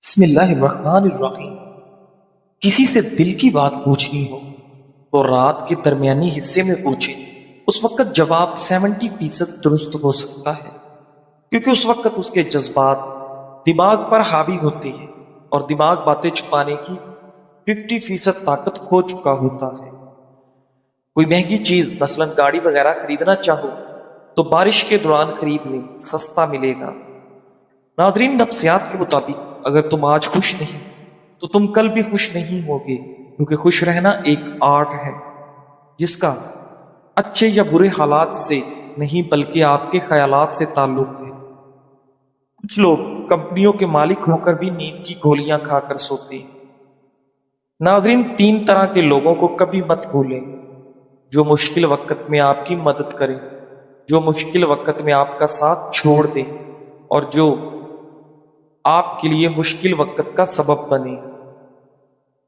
بسم اللہ الرحمن الرحیم۔ کسی سے دل کی بات پوچھنی ہو تو رات کے درمیانی حصے میں پوچھیں، اس وقت جواب 70% درست ہو سکتا ہے، کیونکہ اس وقت اس کے جذبات دماغ پر حاوی ہوتے ہیں اور دماغ باتیں چھپانے کی 50% طاقت کھو چکا ہوتا ہے۔ کوئی مہنگی چیز مثلا گاڑی وغیرہ خریدنا چاہو تو بارش کے دوران خرید لیں، سستا ملے گا۔ ناظرین، نفسیات کے مطابق اگر تم آج خوش نہیں تو تم کل بھی خوش نہیں ہوگے، کیونکہ خوش رہنا ایک آرٹ ہے جس کا اچھے یا برے حالات سے نہیں بلکہ آپ کے خیالات سے تعلق ہے۔ کچھ لوگ کمپنیوں کے مالک ہو کر بھی نیند کی گولیاں کھا کر سوتے ہیں۔ ناظرین، 3 طرح کے لوگوں کو کبھی مت بھولیں: جو مشکل وقت میں آپ کی مدد کریں، جو مشکل وقت میں آپ کا ساتھ چھوڑ دیں، اور جو آپ کے لیے مشکل وقت کا سبب بنے۔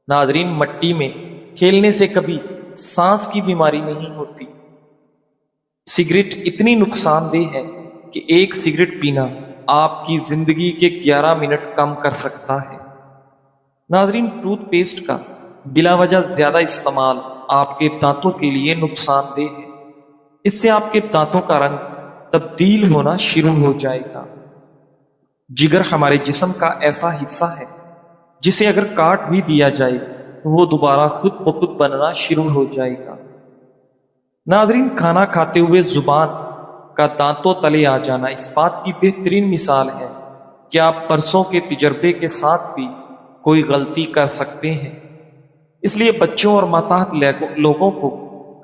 ناظرین، مٹی میں کھیلنے سے کبھی سانس کی بیماری نہیں ہوتی۔ سگریٹ اتنی نقصان دہ ہے کہ ایک سگریٹ پینا آپ کی زندگی کے 11 منٹ کم کر سکتا ہے۔ ناظرین، ٹوتھ پیسٹ کا بلا وجہ زیادہ استعمال آپ کے دانتوں کے لیے نقصان دہ ہے۔ اس سے آپ کے دانتوں کا رنگ تبدیل ہونا شروع ہو جائے گا۔ جگر ہمارے جسم کا ایسا حصہ ہے جسے اگر کاٹ بھی دیا جائے تو وہ دوبارہ خود بخود بننا شروع ہو جائے گا۔ ناظرین، کھانا کھاتے ہوئے زبان کا دانتوں تلے آ جانا اس بات کی بہترین مثال ہے کہ آپ برسوں کے تجربے کے ساتھ بھی کوئی غلطی کر سکتے ہیں۔ اس لیے بچوں اور ماتحت لوگوں کو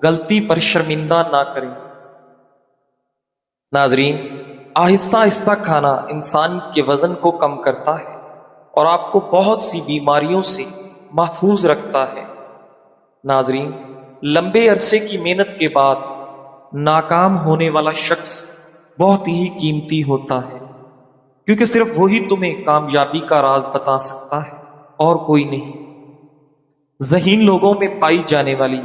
غلطی پر شرمندہ نہ کریں۔ ناظرین، آہستہ آہستہ کھانا انسان کے وزن کو کم کرتا ہے اور آپ کو بہت سی بیماریوں سے محفوظ رکھتا ہے۔ ناظرین، لمبے عرصے کی محنت کے بعد ناکام ہونے والا شخص بہت ہی قیمتی ہوتا ہے، کیونکہ صرف وہی تمہیں کامیابی کا راز بتا سکتا ہے اور کوئی نہیں۔ ذہین لوگوں میں پائی جانے والی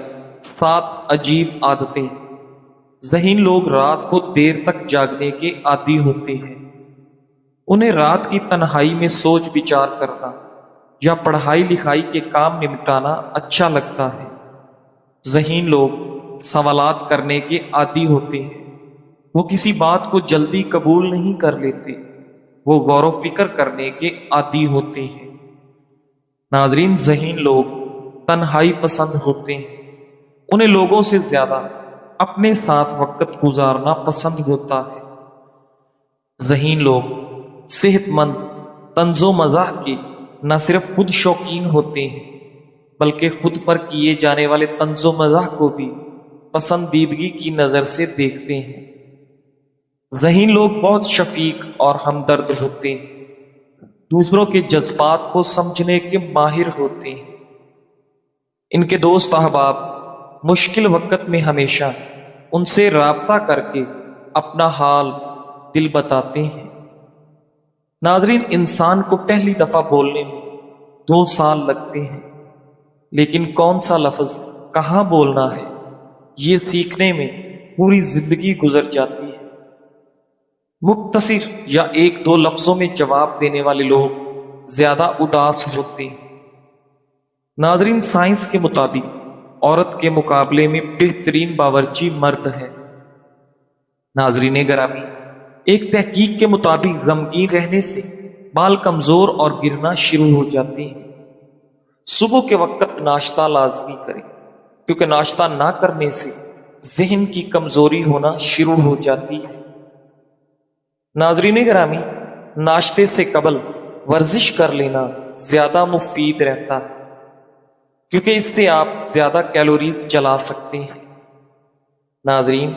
7 عجیب عادتیں۔ ذہین لوگ رات کو دیر تک جاگنے کے عادی ہوتے ہیں۔ انہیں رات کی تنہائی میں سوچ بچار کرنا یا پڑھائی لکھائی کے کام نمٹانا اچھا لگتا ہے۔ ذہین لوگ سوالات کرنے کے عادی ہوتے ہیں۔ وہ کسی بات کو جلدی قبول نہیں کر لیتے، وہ غور و فکر کرنے کے عادی ہوتے ہیں۔ ناظرین، ذہین لوگ تنہائی پسند ہوتے ہیں۔ انہیں لوگوں سے زیادہ اپنے ساتھ وقت گزارنا پسند ہوتا ہے۔ ذہین لوگ صحت مند طنز و مزاح کے نہ صرف خود شوقین ہوتے ہیں بلکہ خود پر کیے جانے والے طنز و مزاح کو بھی پسندیدگی کی نظر سے دیکھتے ہیں۔ ذہین لوگ بہت شفیق اور ہمدرد ہوتے ہیں، دوسروں کے جذبات کو سمجھنے کے ماہر ہوتے ہیں۔ ان کے دوست احباب مشکل وقت میں ہمیشہ ان سے رابطہ کر کے اپنا حال دل بتاتے ہیں۔ ناظرین، انسان کو پہلی دفعہ بولنے میں 2 سال لگتے ہیں، لیکن کون سا لفظ کہاں بولنا ہے یہ سیکھنے میں پوری زندگی گزر جاتی ہے۔ مختصر یا 1-2 لفظوں میں جواب دینے والے لوگ زیادہ اداس ہوتے ہیں۔ ناظرین، سائنس کے مطابق عورت کے مقابلے میں بہترین باورچی مرد ہے۔ ناظرین گرامی، ایک تحقیق کے مطابق غمگین رہنے سے بال کمزور اور گرنا شروع ہو جاتے ہیں۔ صبح کے وقت ناشتہ لازمی کریں، کیونکہ ناشتہ نہ کرنے سے ذہن کی کمزوری ہونا شروع ہو جاتی ہے۔ ناظرین گرامی، ناشتے سے قبل ورزش کر لینا زیادہ مفید رہتا ہے، کیونکہ اس سے آپ زیادہ کیلوریز جلا سکتے ہیں۔ ناظرین،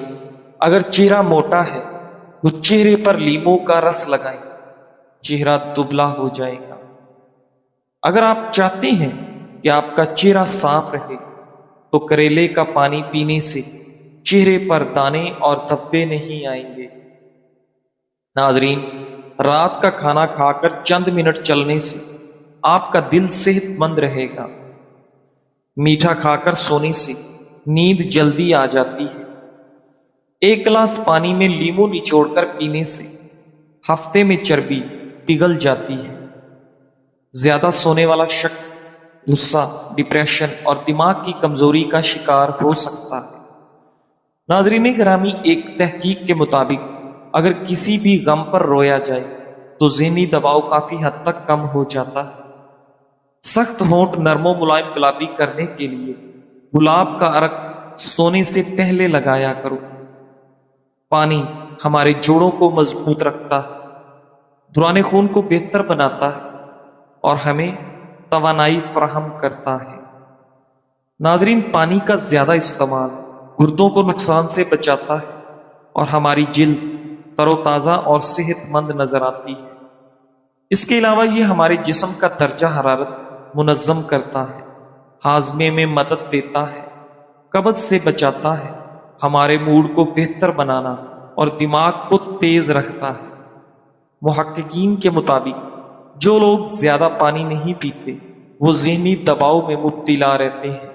اگر چہرہ موٹا ہے تو چہرے پر لیموں کا رس لگائیں، چہرہ دبلا ہو جائے گا۔ اگر آپ چاہتے ہیں کہ آپ کا چہرہ صاف رہے تو کریلے کا پانی پینے سے چہرے پر دانے اور دھبے نہیں آئیں گے۔ ناظرین، رات کا کھانا کھا کر چند منٹ چلنے سے آپ کا دل صحت مند رہے گا۔ میٹھا کھا کر سونے سے نیند جلدی آ جاتی ہے۔ 1 گلاس پانی میں لیموں نچوڑ کر پینے سے ہفتے میں چربی پگھل جاتی ہے۔ زیادہ سونے والا شخص غصہ، ڈپریشن اور دماغ کی کمزوری کا شکار ہو سکتا ہے۔ ناظرین گرامی، ایک تحقیق کے مطابق اگر کسی بھی غم پر رویا جائے تو ذہنی دباؤ کافی حد تک کم ہو جاتا ہے۔ سخت ہونٹ نرم و ملائم گلابی کرنے کے لیے گلاب کا عرق سونے سے پہلے لگایا کرو۔ پانی ہمارے جوڑوں کو مضبوط رکھتا ہے، دوران خون کو بہتر بناتا ہے اور ہمیں توانائی فراہم کرتا ہے۔ ناظرین، پانی کا زیادہ استعمال گردوں کو نقصان سے بچاتا ہے اور ہماری جلد تر و تازہ اور صحت مند نظر آتی ہے۔ اس کے علاوہ یہ ہمارے جسم کا درجہ حرارت منظم کرتا ہے، ہاضمے میں مدد دیتا ہے، قبض سے بچاتا ہے، ہمارے موڈ کو بہتر بنانا اور دماغ کو تیز رکھتا ہے۔ محققین کے مطابق جو لوگ زیادہ پانی نہیں پیتے وہ ذہنی دباؤ میں مبتلا رہتے ہیں۔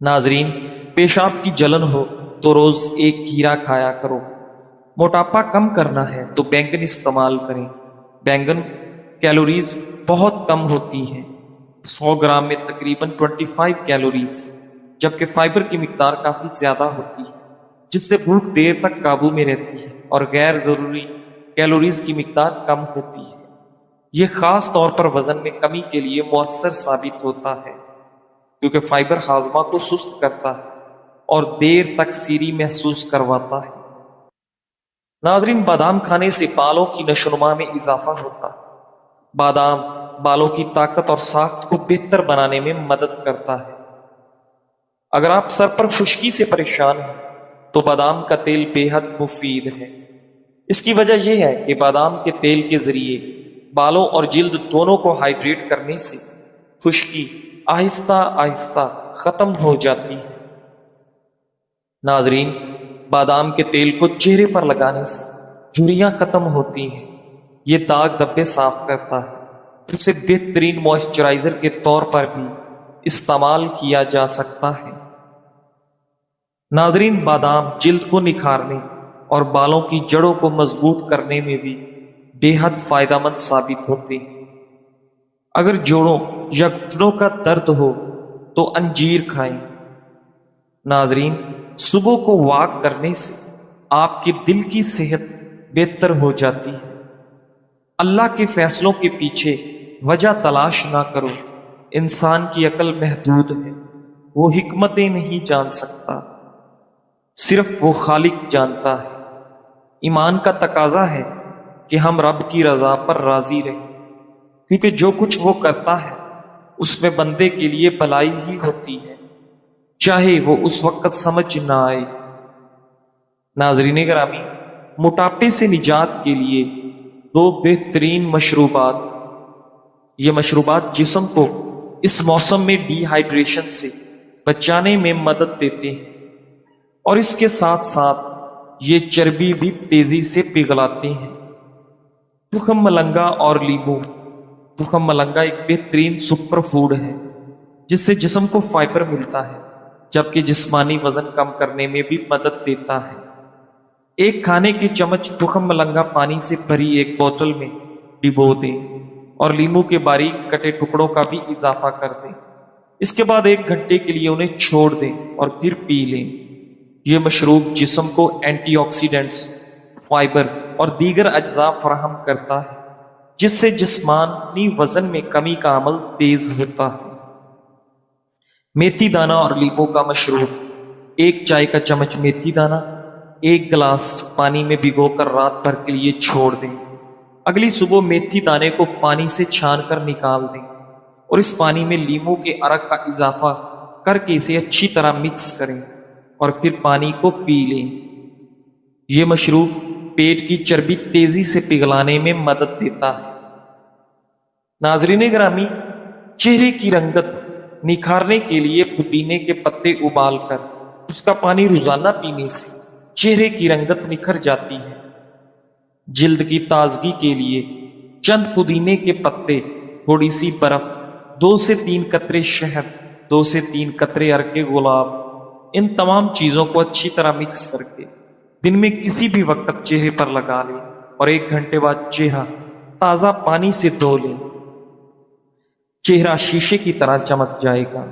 ناظرین، پیشاب کی جلن ہو تو روز ایک کھیرا کھایا کرو۔ موٹاپا کم کرنا ہے تو بینگن استعمال کریں۔ بینگن کیلوریز بہت کم ہوتی ہیں، 100 گرام میں تقریباً 25 کیلوریز، جبکہ فائبر کی مقدار کافی زیادہ ہوتی ہے جس سے بھوک دیر تک قابو میں رہتی ہے اور غیر ضروری کیلوریز کی مقدار کم ہوتی ہے۔ یہ خاص طور پر وزن میں کمی کے لیے مؤثر ثابت ہوتا ہے کیونکہ فائبر ہاضمہ کو سست کرتا ہے اور دیر تک سیری محسوس کرواتا ہے۔ ناظرین، بادام کھانے سے بالوں کی نشوونما میں اضافہ ہوتا ہے۔ بادام بالوں کی طاقت اور ساخت کو بہتر بنانے میں مدد کرتا ہے۔ اگر آپ سر پر خشکی سے پریشان ہیں تو بادام کا تیل بے حد مفید ہے۔ اس کی وجہ یہ ہے کہ بادام کے تیل کے ذریعے بالوں اور جلد دونوں کو ہائیڈریٹ کرنے سے خشکی آہستہ آہستہ ختم ہو جاتی ہے۔ ناظرین، بادام کے تیل کو چہرے پر لگانے سے جھریاں ختم ہوتی ہیں، یہ داغ دھبے صاف کرتا ہے، اسے بہترین موئسچرائزر کے طور پر بھی استعمال کیا جا سکتا ہے۔ ناظرین، بادام جلد کو نکھارنے اور بالوں کی جڑوں کو مضبوط کرنے میں بھی بے حد فائدہ مند ثابت ہوتے ہیں۔ اگر جوڑوں یا گھٹنوں کا درد ہو تو انجیر کھائیں۔ ناظرین، صبح کو واک کرنے سے آپ کے دل کی صحت بہتر ہو جاتی ہے۔ اللہ کے فیصلوں کے پیچھے وجہ تلاش نہ کرو، انسان کی عقل محدود ہے، وہ حکمتیں نہیں جان سکتا، صرف وہ خالق جانتا ہے۔ ایمان کا تقاضا ہے کہ ہم رب کی رضا پر راضی رہیں، کیونکہ جو کچھ وہ کرتا ہے اس میں بندے کے لیے بھلائی ہی ہوتی ہے، چاہے وہ اس وقت سمجھ نہ آئے۔ ناظرین گرامی، موٹاپے سے نجات کے لیے 2 بہترین مشروبات۔ یہ مشروبات جسم کو اس موسم میں ڈی ہائیڈریشن سے بچانے میں مدد دیتے ہیں اور اس کے ساتھ ساتھ یہ چربی بھی تیزی سے پگھلاتے ہیں۔ تخم ملنگا اور لیمو۔ تخم ملنگا ایک بہترین سپر فوڈ ہے جس سے جسم کو فائبر ملتا ہے جبکہ جسمانی وزن کم کرنے میں بھی مدد دیتا ہے۔ ایک کھانے کی چمچ تخم ملنگا پانی سے بھری ایک بوتل میں ڈبو دیں اور لیمو کے باریک کٹے ٹکڑوں کا بھی اضافہ کر دیں۔ اس کے بعد 1 گھنٹے کے لیے انہیں چھوڑ دیں اور پھر پی لیں۔ یہ مشروب جسم کو اینٹی آکسیڈنٹس، فائبر اور دیگر اجزاء فراہم کرتا ہے جس سے جسمانی وزن میں کمی کا عمل تیز ہوتا ہے۔ میتھی دانہ اور لیمو کا مشروب۔ 1 چائے کا چمچ میتھی دانہ 1 گلاس پانی میں بھگو کر رات بھر کے لیے چھوڑ دیں۔ اگلی صبح میتھی دانے کو پانی سے چھان کر نکال دیں اور اس پانی میں لیمو کے عرق کا اضافہ کر کے اسے اچھی طرح مکس کریں اور پھر پانی کو پی لیں۔ یہ مشروب پیٹ کی چربی تیزی سے پگھلانے میں مدد دیتا ہے۔ ناظرین گرامی، چہرے کی رنگت نکھارنے کے لیے پودینے کے پتے ابال کر اس کا پانی روزانہ پینے سے چہرے کی رنگت نکھر جاتی ہے۔ جلد کی تازگی کے لیے چند پودینے کے پتے، تھوڑی سی برف، 2 سے 3 قطرے شہد، 2 سے 3 قطرے عرق گلاب، ان تمام چیزوں کو اچھی طرح مکس کر کے دن میں کسی بھی وقت چہرے پر لگا لیں اور 1 گھنٹے بعد چہرہ تازہ پانی سے دھو لیں۔ چہرہ شیشے کی طرح چمک جائے گا۔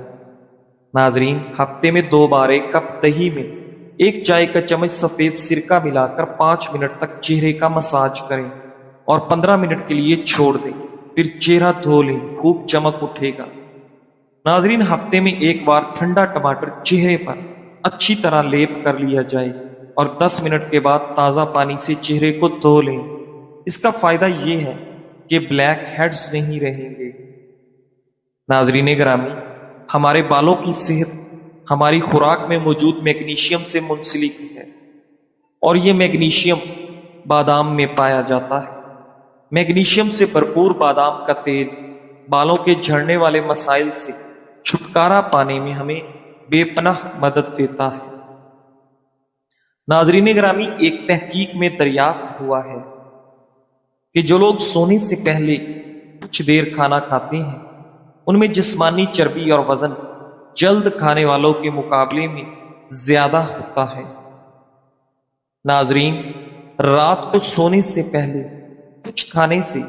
ناظرین، ہفتے میں 2 بار 1 کپ دہی میں 1 چائے کا چمچ سفید سرکہ ملا کر 5 منٹ تک چہرے کا مساج کریں اور 15 منٹ کے لیے چھوڑ دیں، پھر چہرہ دھو لیں، خوب چمک اٹھے گا۔ ناظرین، ہفتے میں 1 بار ٹھنڈا ٹماٹر چہرے پر اچھی طرح لیپ کر لیا جائے اور 10 منٹ کے بعد تازہ پانی سے چہرے کو دھو لیں۔ اس کا فائدہ یہ ہے کہ بلیک ہیڈز نہیں رہیں گے۔ ناظرین گرامی، ہمارے بالوں کی صحت ہماری خوراک میں موجود میگنیشیم سے منسلک ہے، اور یہ میگنیشیم بادام میں پایا جاتا ہے۔ میگنیشیم سے بھرپور بادام کا تیل بالوں کے جھڑنے والے مسائل سے چھٹکارا پانے میں ہمیں بے پناہ مدد دیتا ہے۔ ناظرین گرامی، ایک تحقیق میں دریافت ہوا ہے کہ جو لوگ سونے سے پہلے کچھ دیر کھانا کھاتے ہیں، ان میں جسمانی چربی اور وزن جلد کھانے والوں کے مقابلے میں زیادہ ہوتا ہے۔ ناظرین، رات کو سونے سے پہلے کچھ کھانے سے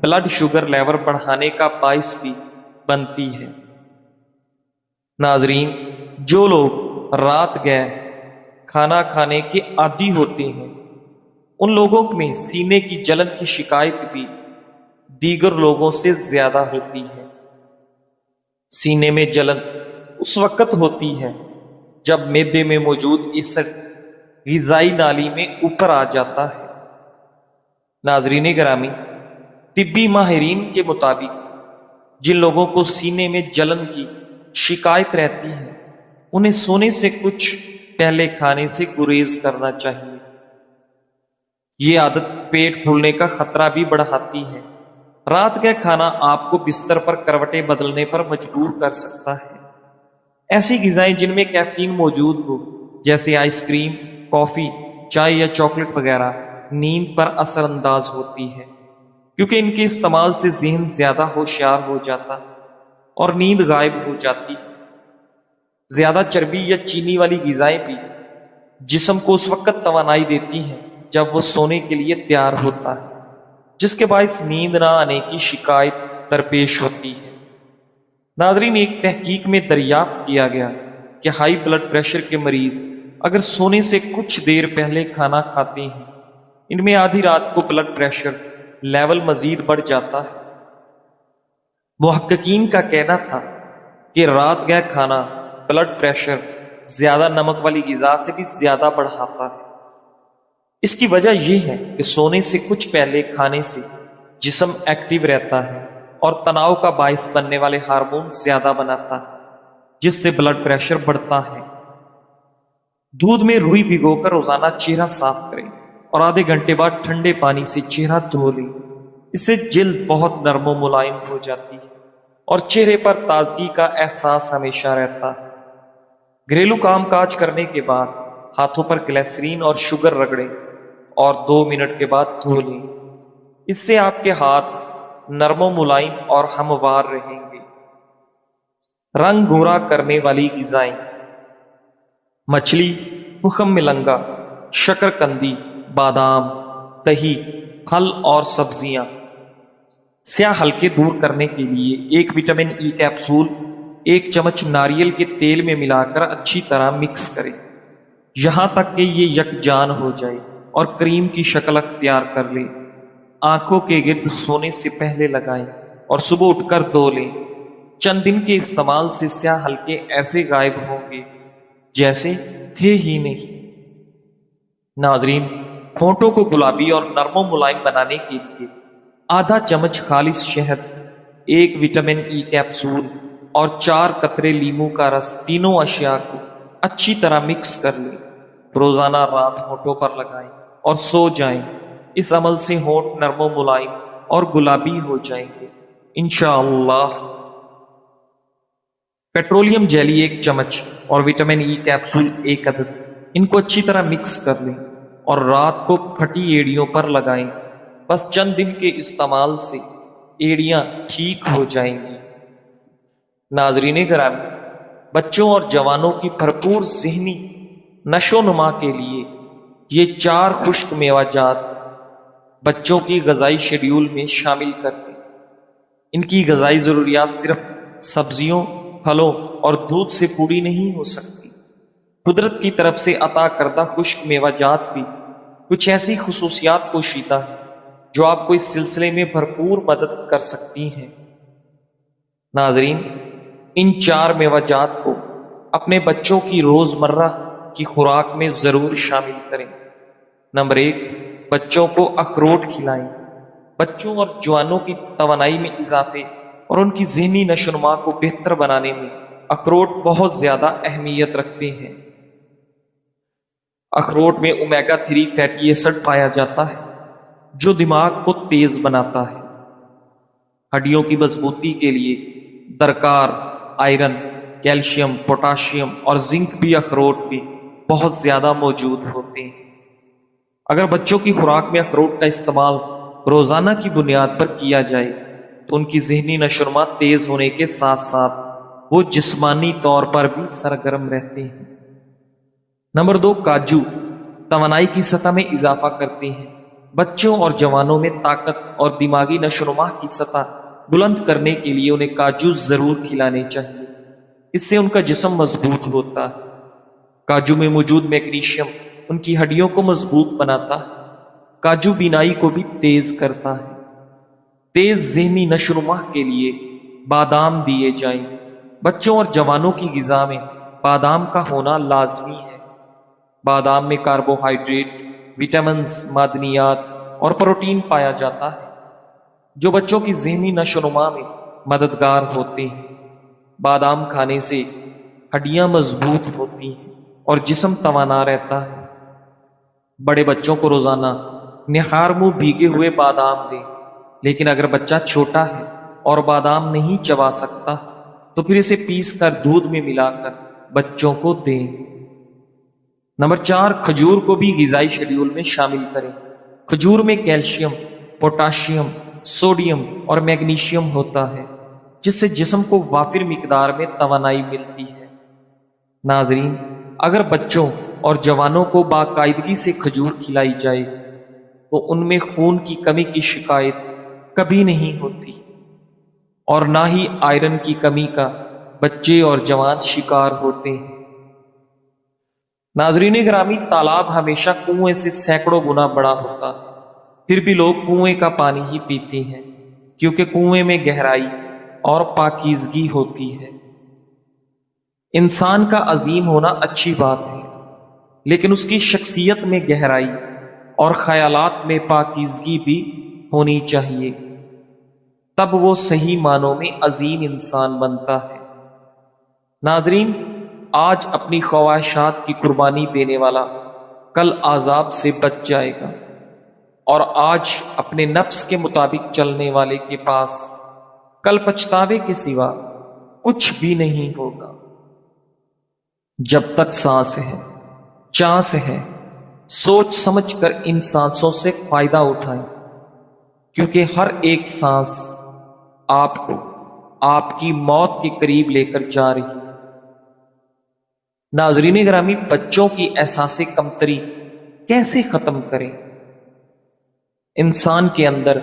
بلڈ شوگر لیول بڑھانے کا باعث بھی بنتی ہے۔ ناظرین، جو لوگ رات گئے کھانا کھانے کے عادی ہوتے ہیں، ان لوگوں میں سینے کی جلن کی شکایت بھی دیگر لوگوں سے زیادہ ہوتی ہے۔ سینے میں جلن اس وقت ہوتی ہے جب معدے میں موجود ایسڈ غذائی نالی میں اوپر آ جاتا ہے۔ ناظرین گرامی، طبی ماہرین کے مطابق جن لوگوں کو سینے میں جلن کی شکایت رہتی ہے، انہیں سونے سے کچھ پہلے کھانے سے گریز کرنا چاہیے۔ یہ عادت پیٹ پھولنے کا خطرہ بھی بڑھاتی ہے۔ رات کا کھانا آپ کو بستر پر کروٹیں بدلنے پر مجبور کر سکتا ہے۔ ایسی غذائیں جن میں کیفین موجود ہو، جیسے آئس کریم، کافی، چائے یا چاکلیٹ وغیرہ، نیند پر اثر انداز ہوتی ہے، کیونکہ ان کے استعمال سے ذہن زیادہ ہوشیار ہو جاتا ہے اور نیند غائب ہو جاتی ہے۔ زیادہ چربی یا چینی والی غذائیں بھی جسم کو اس وقت توانائی دیتی ہیں جب وہ سونے کے لیے تیار ہوتا ہے، جس کے باعث نیند نہ آنے کی شکایت درپیش ہوتی ہے۔ ناظرین، ایک تحقیق میں دریافت کیا گیا کہ ہائی بلڈ پریشر کے مریض اگر سونے سے کچھ دیر پہلے کھانا کھاتے ہیں، ان میں آدھی رات کو بلڈ پریشر لیول مزید بڑھ جاتا ہے۔ محققین کا کہنا تھا کہ رات گئے کھانا بلڈ پریشر زیادہ نمک والی غذا سے بھی زیادہ بڑھاتا ہے۔ اس کی وجہ یہ ہے کہ سونے سے کچھ پہلے کھانے سے جسم ایکٹیو رہتا ہے اور تناؤ کا باعث بننے والے ہارمون زیادہ بناتا ہے، جس سے بلڈ پریشر بڑھتا ہے۔ دودھ میں روئی بھگو کر روزانہ چہرہ صاف کریں اور آدھے گھنٹے بعد ٹھنڈے پانی سے چہرہ دھو لیں۔ اس سے جلد بہت نرم و ملائم ہو جاتی ہے اور چہرے پر تازگی کا احساس ہمیشہ رہتا ہے۔ گھریلو کام کاج کرنے کے بعد ہاتھوں پر گلیسرین اور شوگر رگڑیں اور 2 منٹ کے بعد دھو لیں۔ اس سے آپ کے ہاتھ نرم و ملائم اور ہموار رہیں گے۔ رنگ گورا کرنے والی غذائیں: مچھلی، تخم ملنگا، شکرکندی، بادام، دہی، پھل اور سبزیاں۔ سیاہ حلقے دور کرنے کے لیے 1 وٹامن ای کیپسول 1 چمچ ناریل کے تیل میں ملا کر اچھی طرح مکس کریں، یہاں تک کہ یہ یکجان ہو جائے اور کریم کی شکل اختیار کر لیں۔ آنکھوں کے گرد سونے سے پہلے لگائیں اور صبح اٹھ کر دھو لیں۔ چند دن کے استعمال سے سیاہ حلقے ایسے غائب ہوں گے جیسے تھے ہی نہیں۔ ناظرین، ہونٹوں کو گلابی اور نرم و ملائم بنانے کے لیے آدھا چمچ خالص شہد، 1 وٹامن ای کیپسول اور 4 قطرے لیموں کا رس، تینوں اشیاء کو اچھی طرح مکس کر لیں۔ روزانہ رات ہونٹوں پر لگائیں اور سو جائیں۔ اس عمل سے ہونٹ نرم و ملائم اور گلابی ہو جائیں گے انشاءاللہ۔ پیٹرولیم جیلی 1 چمچ اور وٹامن ای کیپسول 1 عدد، ان کو اچھی طرح مکس کر لیں اور رات کو پھٹی ایڑیوں پر لگائیں۔ بس چند دن کے استعمال سے ایڑیاں ٹھیک ہو جائیں گی۔ ناظرین گرامی، بچوں اور جوانوں کی بھرپور ذہنی نشو و نما کے لیے یہ 4 خشک میوہ جات بچوں کی غذائی شیڈول میں شامل کر دیں۔ ان کی غذائی ضروریات صرف سبزیوں، پھلوں اور دودھ سے پوری نہیں ہو سکتی۔ قدرت کی طرف سے عطا کردہ خشک میوہ جات بھی کچھ ایسی خصوصیات پوشیدہ ہیں جو آپ کو اس سلسلے میں بھرپور مدد کر سکتی ہیں۔ ناظرین، ان 4 میوہ جات کو اپنے بچوں کی روزمرہ کی خوراک میں ضرور شامل کریں۔ نمبر 1، بچوں کو اخروٹ کھلائیں۔ بچوں اور جوانوں کی توانائی میں اضافے اور ان کی ذہنی نشو و نما کو بہتر بنانے میں اخروٹ بہت زیادہ اہمیت رکھتے ہیں۔ اخروٹ میں اومیگا 3 فیٹی ایسڈ پایا جاتا ہے جو دماغ کو تیز بناتا ہے۔ ہڈیوں کی مضبوطی کے لیے درکار آئرن، کیلشیم، پوٹاشیم اور زنک بھی اخروٹ میں بہت زیادہ موجود ہوتے ہیں۔ اگر بچوں کی خوراک میں اخروٹ کا استعمال روزانہ کی بنیاد پر کیا جائے تو ان کی ذہنی نشو و نما تیز ہونے کے ساتھ ساتھ وہ جسمانی طور پر بھی سرگرم رہتے ہیں۔ نمبر 2، کاجو توانائی کی سطح میں اضافہ کرتے ہیں۔ بچوں اور جوانوں میں طاقت اور دماغی نشو و نما کی سطح بلند کرنے کے لیے انہیں کاجو ضرور کھلانے چاہیے۔ اس سے ان کا جسم مضبوط ہوتا ہے۔ کاجو میں موجود میگنیشیم ان کی ہڈیوں کو مضبوط بناتا ہے۔ کاجو بینائی کو بھی تیز کرتا ہے۔ تیز ذہنی نشو و نما کے لیے بادام دیے جائیں۔ بچوں اور جوانوں کی غذا میں بادام کا ہونا لازمی ہے۔ بادام میں کاربوہائیڈریٹ، وٹامنز، معدنیات اور پروٹین پایا جاتا ہے جو بچوں کی ذہنی نشو و نما میں مددگار ہوتے ہیں۔ بادام کھانے سے ہڈیاں مضبوط ہوتی ہیں اور جسم توانا رہتا ہے۔ بڑے بچوں کو روزانہ نہار منہ بھیگے ہوئے بادام دیں، لیکن اگر بچہ چھوٹا ہے اور بادام نہیں چبا سکتا تو پھر اسے پیس کر دودھ میں ملا کر بچوں کو دیں۔ نمبر 4، کھجور کو بھی غذائی شیڈول میں شامل کریں۔ کھجور میں کیلشیم، پوٹاشیم، سوڈیم اور میگنیشیم ہوتا ہے جس سے جسم کو وافر مقدار میں توانائی ملتی ہے۔ ناظرین، اگر بچوں اور جوانوں کو باقاعدگی سے کھجور کھلائی جائے تو ان میں خون کی کمی کی شکایت کبھی نہیں ہوتی اور نہ ہی آئرن کی کمی کا بچے اور جوان شکار ہوتے ہیں۔ ناظرین گرامی، تالاب ہمیشہ کنویں سے سینکڑوں گنا بڑا ہوتا ہے، پھر بھی لوگ کنویں کا پانی ہی پیتے ہیں کیونکہ کنویں میں گہرائی اور پاکیزگی ہوتی ہے۔ انسان کا عظیم ہونا اچھی بات ہے، لیکن اس کی شخصیت میں گہرائی اور خیالات میں پاکیزگی بھی ہونی چاہیے، تب وہ صحیح معنوں میں عظیم انسان بنتا ہے۔ ناظرین، آج اپنی خواہشات کی قربانی دینے والا کل عذاب سے بچ جائے گا، اور آج اپنے نفس کے مطابق چلنے والے کے پاس کل پچھتاوے کے سوا کچھ بھی نہیں ہوگا۔ جب تک سانس ہے، چانس ہے، سوچ سمجھ کر ان سانسوں سے فائدہ اٹھائیں، کیونکہ ہر ایک سانس آپ کو آپ کی موت کے قریب لے کر جا رہی ہے۔ ناظرین گرامی، بچوں کی احساس کمتری کیسے ختم کریں؟ انسان کے اندر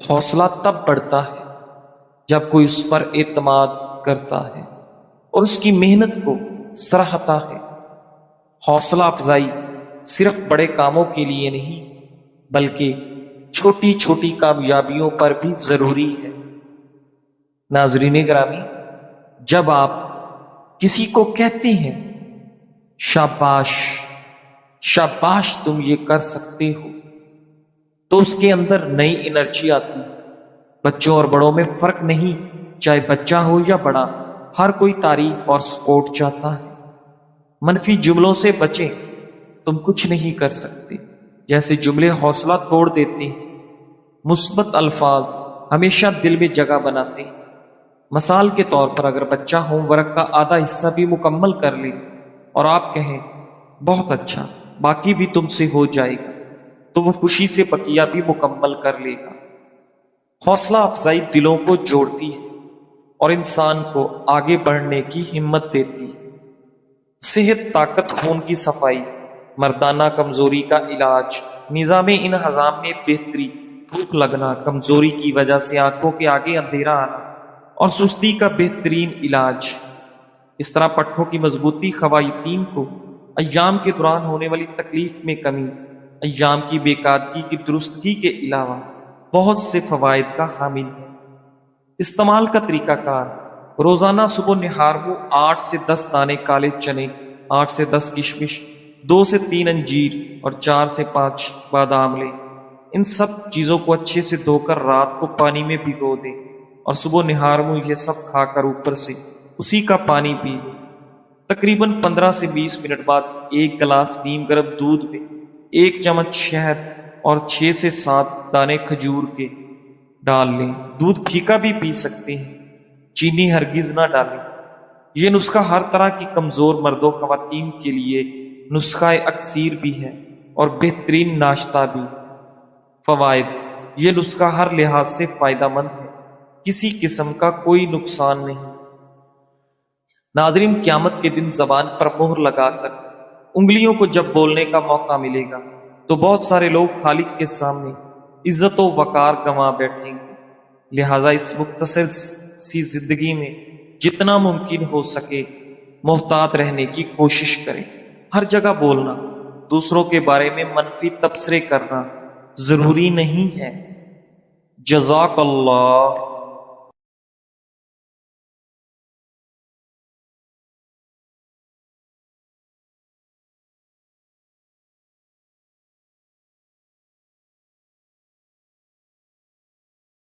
حوصلہ تب بڑھتا ہے جب کوئی اس پر اعتماد کرتا ہے اور اس کی محنت کو سراہتا ہے۔ حوصلہ افزائی صرف بڑے کاموں کے لیے نہیں بلکہ چھوٹی چھوٹی کامیابیوں پر بھی ضروری ہے۔ ناظرین گرامی، جب آپ کسی کو کہتے ہیں شاباش شاباش تم یہ کر سکتے ہو، تو اس کے اندر نئی انرجی آتی ہے۔ بچوں اور بڑوں میں فرق نہیں، چاہے بچہ ہو یا بڑا، ہر کوئی تعریف اور سپورٹ چاہتا ہے۔ منفی جملوں سے بچیں، تم کچھ نہیں کر سکتے جیسے جملے حوصلہ توڑ دیتے ہیں۔ مثبت الفاظ ہمیشہ دل میں جگہ بناتے ہیں۔ مثال کے طور پر، اگر بچہ ہوم ورک کا آدھا حصہ بھی مکمل کر لے اور آپ کہیں بہت اچھا، باقی بھی تم سے ہو جائے گا، تو وہ خوشی سے بقیہ بھی مکمل کر لے گا۔ حوصلہ افزائی دلوں کو جوڑتی ہے اور انسان کو آگے بڑھنے کی ہمت دیتی ہے۔ صحت، طاقت، خون کی صفائی، مردانہ کمزوری کا علاج، نظام انہضام میں بہتری بھوک لگنا، کمزوری کی وجہ سے آنکھوں کے آگے اندھیرا آنا اور سستی کا بہترین علاج۔ اس طرح پٹھوں کی مضبوطی خواتین کو ایام کے دوران ہونے والی تکلیف میں کمی، ایام کی بے قاعدگی کی درستگی کے علاوہ بہت سے فوائد کا حامل ہے۔ استعمال کا طریقہ کار: روزانہ صبح نہار کو 8 سے 10 دانے کالے چنے، 8 سے 10 کشمش، 2 سے 3 انجیر اور 4 سے 5 بادام لیں۔ ان سب چیزوں کو اچھے سے دھو کر رات کو پانی میں بھگو دیں اور صبح نہار میں یہ سب کھا کر اوپر سے اسی کا پانی پی لیں۔ تقریباً 15 سے 20 منٹ بعد ایک گلاس نیم گرم دودھ میں 1 چمچ شہد اور 6 سے 7 دانے کھجور کے ڈال لیں۔ دودھ پھیکا بھی پی سکتے ہیں، چینی ہرگز نہ ڈالیں۔ یہ نسخہ ہر طرح کی کمزور مرد و خواتین کے لیے نسخہ اکسیر بھی ہے اور بہترین ناشتہ بھی۔ فوائد: یہ نسخہ ہر لحاظ سے فائدہ مند ہے، کسی قسم کا کوئی نقصان نہیں۔ ناظرین، قیامت کے دن زبان پر مہر لگا کر انگلیوں کو جب بولنے کا موقع ملے گا تو بہت سارے لوگ خالق کے سامنے عزت و وقار گنوا بیٹھیں گے۔ لہٰذا اس مختصر سی زندگی میں جتنا ممکن ہو سکے محتاط رہنے کی کوشش کریں۔ ہر جگہ بولنا، دوسروں کے بارے میں منفی تبصرے کرنا ضروری نہیں ہے۔ جزاک اللہ۔